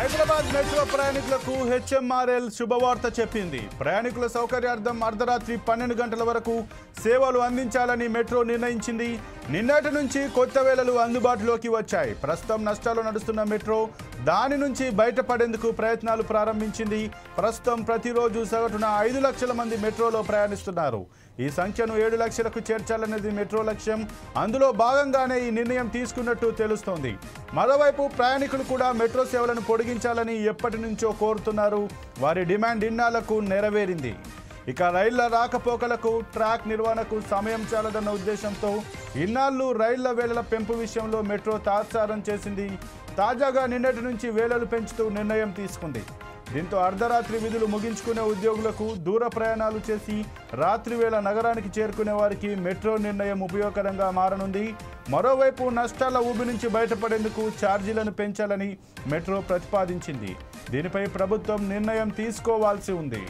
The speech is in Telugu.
హైదరాబాద్ మెట్రో ప్రయాణికులకు హెచ్ఎంఆర్ఎల్ శుభవార్త చెప్పింది. ప్రయాణికుల సౌకర్యార్థం అర్ధరాత్రి 12 గంటల వరకు సేవలు అందించాలని మెట్రో నిర్ణయించింది. నిన్నటి నుంచి కొత్త వేళలు అందుబాటులోకి వచ్చాయి. ప్రస్తుతం నష్టాలు నడుస్తున్న మెట్రో దాని నుంచి బయటపడేందుకు ప్రయత్నాలు ప్రారంభించింది. ప్రస్తుతం ప్రతిరోజు సగటున 5 లక్షల మంది మెట్రోలో ప్రయాణిస్తున్నారు. ఈ సంఖ్యను 7 లక్షలకు చేర్చాలనేది మెట్రో లక్ష్యం. అందులో భాగంగానే ఈ నిర్ణయం తీసుకున్నట్టు తెలుస్తోంది. మరోవైపు ప్రయాణికులు కూడా మెట్రో సేవలను పొడిగించాలని ఎప్పటి నుంచో కోరుతున్నారు. వారి డిమాండ్ ఇన్నాళ్లకు నెరవేరింది. ఇక రైళ్ల రాకపోకలకు ట్రాక్ నిర్వహణకు సమయం చాలదన్న ఉద్దేశంతో ఇన్నాళ్లు రైళ్ల వేళల పెంపు విషయంలో మెట్రో తాత్సారం చేసింది. తాజాగా నిన్నటి నుంచి వేళలు పెంచుతూ నిర్ణయం తీసుకుంది. దీంతో అర్ధరాత్రి విధులు ముగించుకునే ఉద్యోగులకు దూర ప్రయాణాలు చేసి రాత్రి వేళ నగరానికి చేరుకునే వారికి మెట్రో నిర్ణయం ఉపయోగకరంగా మారనుంది. మరోవైపు నష్టాల ఊబి నుంచి బయటపడేందుకు ఛార్జీలను పెంచాలని మెట్రో ప్రతిపాదించింది. దీనిపై ప్రభుత్వం నిర్ణయం తీసుకోవాల్సి ఉంది.